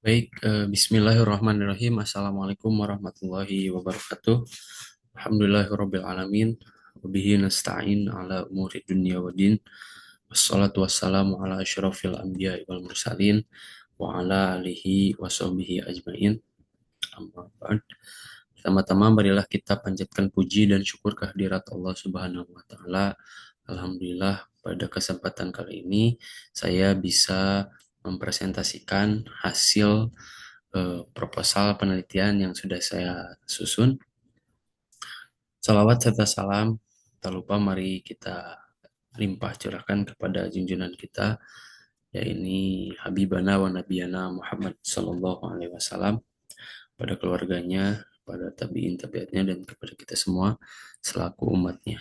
Baik, Bismillahirrahmanirrahim. Assalamualaikum warahmatullahi wabarakatuh. Alhamdulillahirabbil alamin. Wabihi nasta'in ala umuri dunya waddin. Wassalatu wassalamu ala asyrafil anbiya'i wal mursalin wa ala alihi wa sahbihi ajmain. Amma ba'd. Pertama-tama marilah kita panjatkan puji dan syukur kehadirat Allah Subhanahu wa taala. Alhamdulillah pada kesempatan kali ini saya bisa mempresentasikan hasil proposal penelitian yang sudah saya susun. Salawat serta salam, tak lupa mari kita limpah curahkan kepada junjungan kita, yaitu Habibana wa Nabiyana Muhammad Sallallahu Alaihi Wasallam, pada keluarganya, pada tabiin tabiatnya, dan kepada kita semua selaku umatnya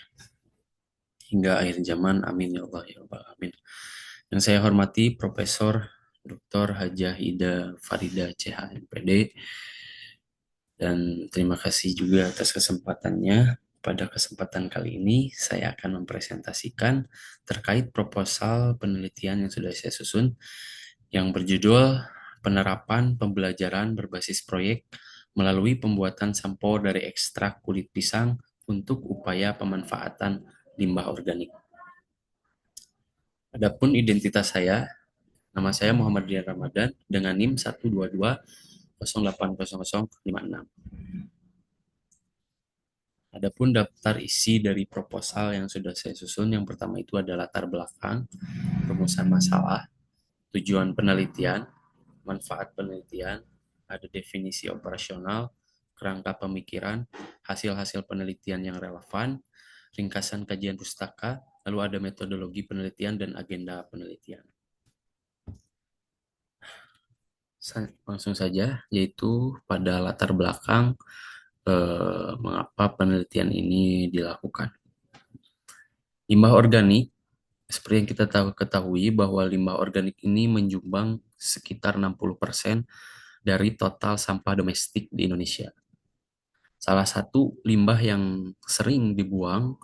hingga akhir zaman. Amin ya Allah ya Rabbal Alamin. Yang saya hormati Profesor Dr. Hajah Ida Farida CH MPD, dan terima kasih juga atas kesempatannya. Pada kesempatan kali ini saya akan mempresentasikan terkait proposal penelitian yang sudah saya susun yang berjudul Penerapan Pembelajaran Berbasis Proyek melalui pembuatan sampo dari ekstrak kulit pisang untuk upaya pemanfaatan limbah organik. Adapun identitas saya, nama saya Muhammad Dian Ramadan dengan NIM 122080056. Adapun daftar isi dari proposal yang sudah saya susun, yang pertama itu adalah latar belakang, rumusan masalah, tujuan penelitian, manfaat penelitian, ada definisi operasional, kerangka pemikiran, hasil-hasil penelitian yang relevan, ringkasan kajian pustaka, lalu ada metodologi penelitian dan agenda penelitian. Langsung saja, yaitu pada latar belakang mengapa penelitian ini dilakukan. Limbah organik, seperti yang kita ketahui bahwa limbah organik ini menyumbang sekitar 60% dari total sampah domestik di Indonesia. Salah satu limbah yang sering dibuang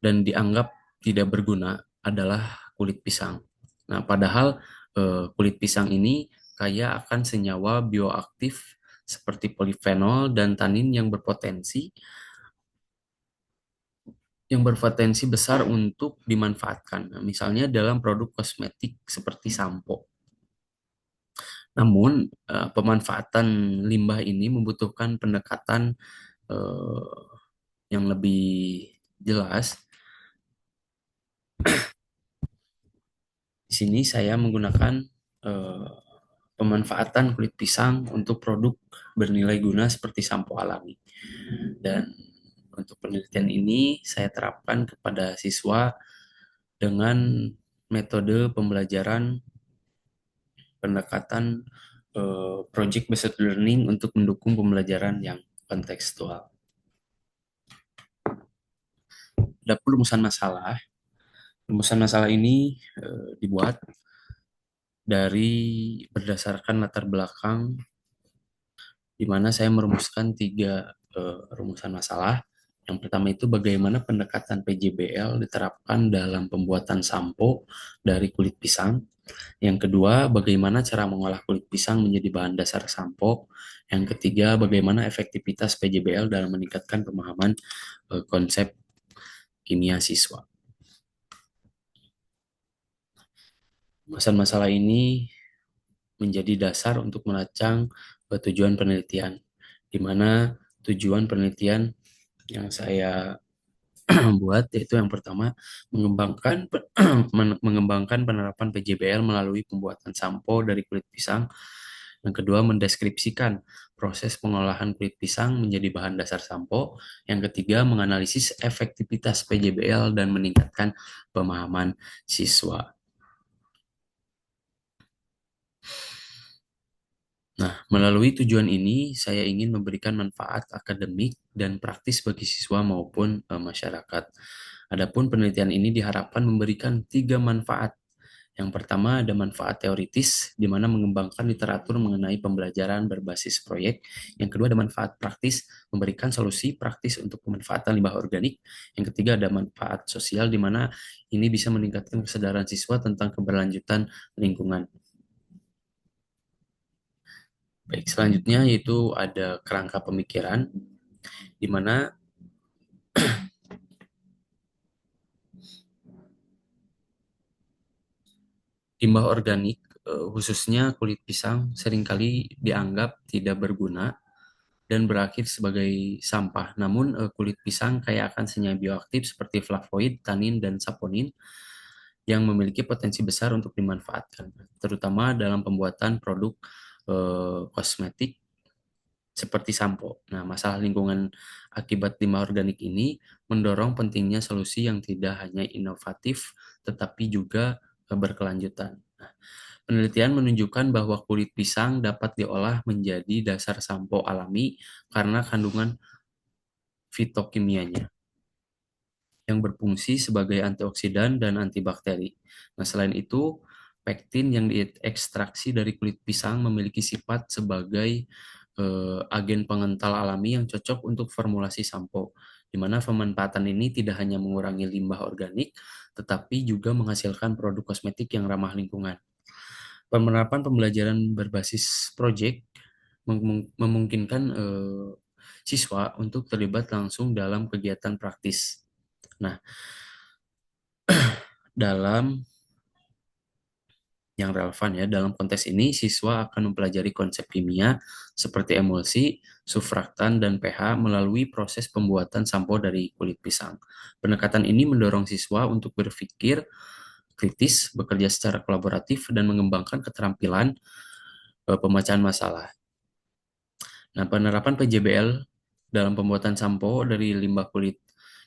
dan dianggap tidak berguna adalah kulit pisang. Nah, padahal kulit pisang ini kaya akan senyawa bioaktif seperti polifenol dan tanin yang berpotensi besar untuk dimanfaatkan. Nah, misalnya dalam produk kosmetik seperti sampo. Namun, pemanfaatan limbah ini membutuhkan pendekatan eh, yang lebih jelas. Di sini saya menggunakan eh, pemanfaatan kulit pisang untuk produk bernilai guna seperti sampo alami. Dan untuk penelitian ini saya terapkan kepada siswa dengan metode pembelajaran pendekatan project based learning untuk mendukung pembelajaran yang kontekstual. Ada rumusan masalah. Rumusan masalah ini dibuat dari berdasarkan latar belakang, di mana saya merumuskan 3 rumusan masalah. Yang pertama itu bagaimana pendekatan PJBL diterapkan dalam pembuatan sampo dari kulit pisang. Yang kedua, bagaimana cara mengolah kulit pisang menjadi bahan dasar sampo. Yang ketiga, bagaimana efektivitas PJBL dalam meningkatkan pemahaman konsep kimia siswa. Masalah-masalah ini menjadi dasar untuk merancang tujuan penelitian, di mana tujuan penelitian yang saya buat yaitu yang pertama mengembangkan penerapan PJBL melalui pembuatan sampo dari kulit pisang. Yang kedua, mendeskripsikan proses pengolahan kulit pisang menjadi bahan dasar sampo. Yang ketiga, menganalisis efektivitas PJBL dan meningkatkan pemahaman siswa. Nah, melalui tujuan ini, saya ingin memberikan manfaat akademik dan praktis bagi siswa maupun masyarakat. Adapun penelitian ini diharapkan memberikan 3 manfaat. Yang pertama ada manfaat teoritis, di mana mengembangkan literatur mengenai pembelajaran berbasis proyek. Yang kedua ada manfaat praktis, memberikan solusi praktis untuk pemanfaatan limbah organik. Yang ketiga ada manfaat sosial, di mana ini bisa meningkatkan kesadaran siswa tentang keberlanjutan lingkungan. Baik, selanjutnya yaitu ada kerangka pemikiran, di mana limbah organik, khususnya kulit pisang, seringkali dianggap tidak berguna dan berakhir sebagai sampah. Namun, kulit pisang kaya akan senyawa bioaktif seperti flavonoid, tanin, dan saponin yang memiliki potensi besar untuk dimanfaatkan, terutama dalam pembuatan produk kosmetik seperti sampo. Nah, masalah lingkungan akibat limbah organik ini mendorong pentingnya solusi yang tidak hanya inovatif, tetapi juga berkelanjutan. Nah, penelitian menunjukkan bahwa kulit pisang dapat diolah menjadi dasar sampo alami karena kandungan fitokimianya yang berfungsi sebagai antioksidan dan antibakteri. Nah, selain itu, pektin yang diekstraksi dari kulit pisang memiliki sifat sebagai agen pengental alami yang cocok untuk formulasi sampo, di mana pemanfaatan ini tidak hanya mengurangi limbah organik, tetapi juga menghasilkan produk kosmetik yang ramah lingkungan. Penerapan pembelajaran berbasis proyek memungkinkan siswa untuk terlibat langsung dalam kegiatan praktis. Nah, dalam yang relevan ya, dalam konteks ini siswa akan mempelajari konsep kimia seperti emulsi, sufraktan, dan pH melalui proses pembuatan sampo dari kulit pisang. Pendekatan ini mendorong siswa untuk berpikir kritis, bekerja secara kolaboratif, dan mengembangkan keterampilan pemecahan masalah. Nah, penerapan PJBL dalam pembuatan sampo dari limbah kulit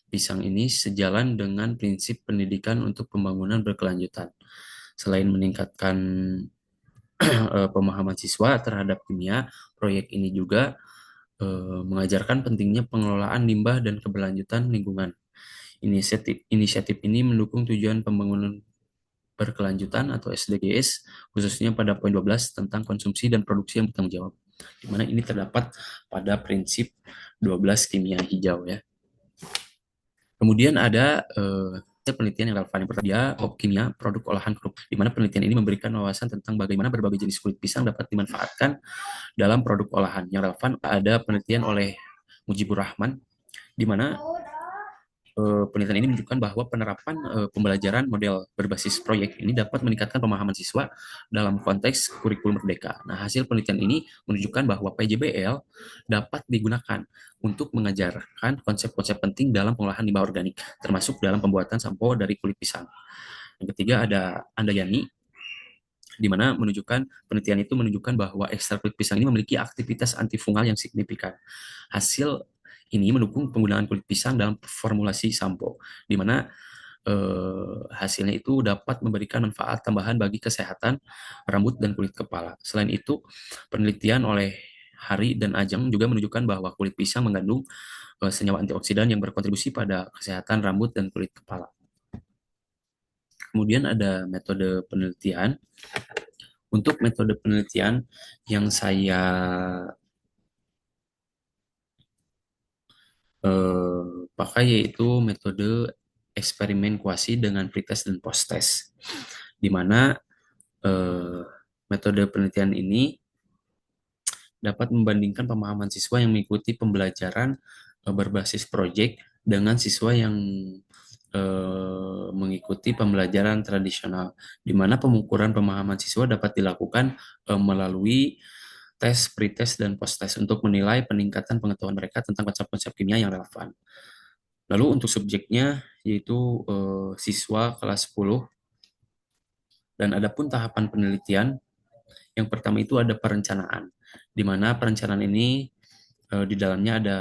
pisang ini sejalan dengan prinsip pendidikan untuk pembangunan berkelanjutan. Selain meningkatkan pemahaman siswa terhadap kimia, proyek ini juga mengajarkan pentingnya pengelolaan limbah dan keberlanjutan lingkungan. Inisiatif ini mendukung tujuan pembangunan berkelanjutan atau SDGs, khususnya pada poin 12 tentang konsumsi dan produksi yang bertanggung jawab, di mana ini terdapat pada prinsip 12 kimia hijau ya. Kemudian ada penelitian yang relevan. Yang pertama, dia kimia produk olahan kerupuk, di mana penelitian ini memberikan wawasan tentang bagaimana berbagai jenis kulit pisang dapat dimanfaatkan dalam produk olahan. Yang relevan ada penelitian oleh Mujibur Rahman, di mana penelitian ini menunjukkan bahwa penerapan pembelajaran model berbasis proyek ini dapat meningkatkan pemahaman siswa dalam konteks kurikulum merdeka. Nah, hasil penelitian ini menunjukkan bahwa PJBL dapat digunakan untuk mengajarkan konsep-konsep penting dalam pengolahan limbah organik, termasuk dalam pembuatan sampo dari kulit pisang. Yang ketiga ada Andayani, di mana penelitian itu menunjukkan bahwa ekstrak kulit pisang ini memiliki aktivitas antifungal yang signifikan. Hasil ini mendukung penggunaan kulit pisang dalam formulasi sampo, di mana hasilnya itu dapat memberikan manfaat tambahan bagi kesehatan rambut dan kulit kepala. Selain itu, penelitian oleh Hari dan Ajeng juga menunjukkan bahwa kulit pisang mengandung senyawa antioksidan yang berkontribusi pada kesehatan rambut dan kulit kepala. Kemudian ada metode penelitian. Untuk metode penelitian yang saya pakai yaitu metode eksperimen kuasi dengan pretest dan post-test, di mana eh, metode penelitian ini dapat membandingkan pemahaman siswa yang mengikuti pembelajaran berbasis proyek dengan siswa yang mengikuti pembelajaran tradisional, di mana pengukuran pemahaman siswa dapat dilakukan melalui tes, pretest, dan post-test untuk menilai peningkatan pengetahuan mereka tentang konsep-konsep kimia yang relevan. Lalu untuk subjeknya yaitu siswa kelas 10, dan adapun tahapan penelitian, yang pertama itu ada perencanaan, di mana perencanaan ini di dalamnya ada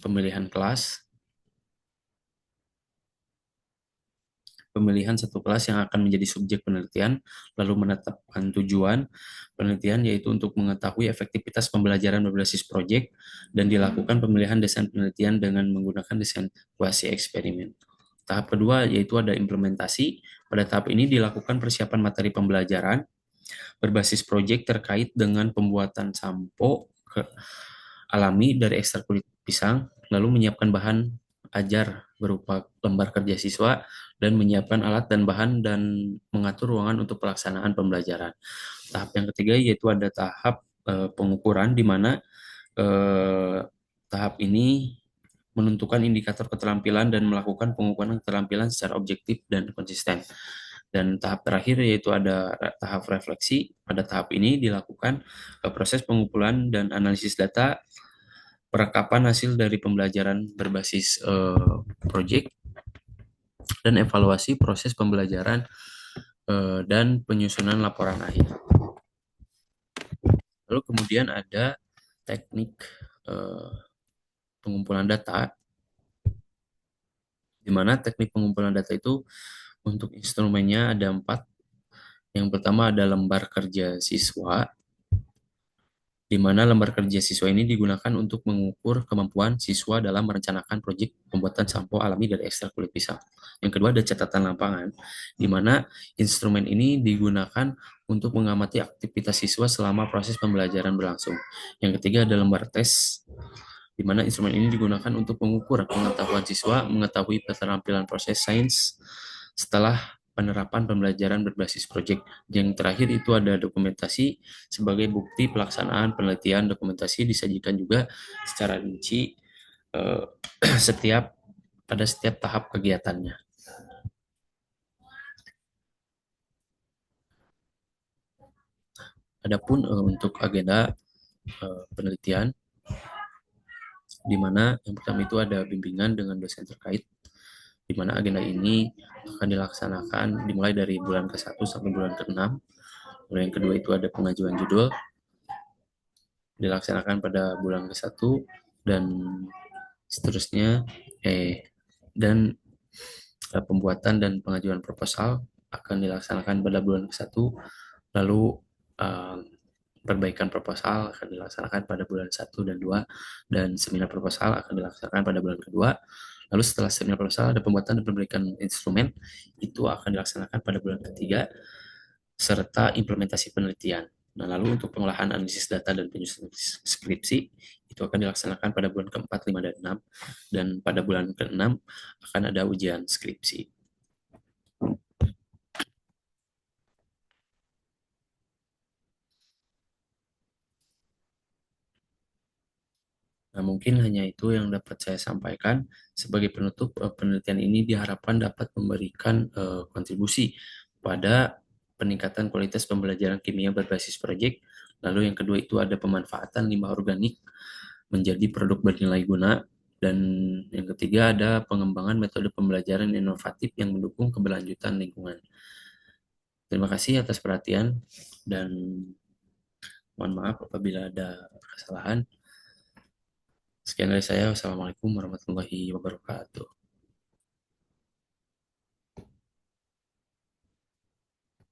pemilihan kelas, pemilihan satu kelas yang akan menjadi subjek penelitian, lalu menetapkan tujuan penelitian yaitu untuk mengetahui efektivitas pembelajaran berbasis proyek, dan dilakukan pemilihan desain penelitian dengan menggunakan desain kuasi eksperimen. Tahap kedua yaitu ada implementasi. Pada tahap ini dilakukan persiapan materi pembelajaran berbasis proyek terkait dengan pembuatan sampo alami dari ekstrak kulit pisang, lalu menyiapkan bahan ajar berupa lembar kerja siswa, dan menyiapkan alat dan bahan dan mengatur ruangan untuk pelaksanaan pembelajaran. Tahap yang ketiga yaitu ada tahap pengukuran di mana eh, tahap ini menentukan indikator keterampilan dan melakukan pengukuran keterampilan secara objektif dan konsisten. Dan tahap terakhir yaitu ada tahap refleksi. Pada tahap ini dilakukan proses pengumpulan dan analisis data, perekapan hasil dari pembelajaran berbasis project, dan evaluasi proses pembelajaran dan penyusunan laporan akhir. Lalu kemudian ada teknik eh, pengumpulan data, di mana teknik pengumpulan data itu untuk instrumennya ada 4. Yang pertama ada lembar kerja siswa, di mana lembar kerja siswa ini digunakan untuk mengukur kemampuan siswa dalam merencanakan proyek pembuatan sampo alami dari ekstrak kulit pisang. Yang kedua ada catatan lapangan, di mana instrumen ini digunakan untuk mengamati aktivitas siswa selama proses pembelajaran berlangsung. Yang ketiga ada lembar tes, di mana instrumen ini digunakan untuk mengukur pengetahuan siswa, mengetahui keterampilan proses sains setelah penerapan pembelajaran berbasis proyek. Yang terakhir itu ada dokumentasi sebagai bukti pelaksanaan penelitian. Dokumentasi disajikan juga secara rinci eh, setiap tahap kegiatannya. Adapun untuk agenda penelitian, di mana yang pertama itu ada bimbingan dengan dosen terkait, di mana agenda ini akan dilaksanakan dimulai dari bulan ke-1 sampai bulan ke-6. Lalu yang kedua itu ada pengajuan judul, dilaksanakan pada bulan ke-1, dan seterusnya. Dan pembuatan dan pengajuan proposal akan dilaksanakan pada bulan ke-1. Lalu eh, perbaikan proposal akan dilaksanakan pada bulan 1 dan 2, dan seminar proposal akan dilaksanakan pada bulan kedua. Lalu setelah seminar proposal ada pembuatan dan perbaikan instrumen, itu akan dilaksanakan pada bulan ketiga, serta implementasi penelitian. Nah, lalu untuk pengolahan analisis data dan penyusunan skripsi, itu akan dilaksanakan pada bulan keempat, 5, dan 6. Dan pada bulan ke-6 akan ada ujian skripsi. Nah, mungkin hanya itu yang dapat saya sampaikan. Sebagai penutup, penelitian ini diharapkan dapat memberikan kontribusi pada peningkatan kualitas pembelajaran kimia berbasis proyek. Lalu yang kedua itu ada pemanfaatan limbah organik menjadi produk bernilai guna. Dan yang ketiga ada pengembangan metode pembelajaran inovatif yang mendukung keberlanjutan lingkungan. Terima kasih atas perhatian, dan mohon maaf apabila ada kesalahan. Sekian dari saya. Wassalamualaikum warahmatullahi wabarakatuh.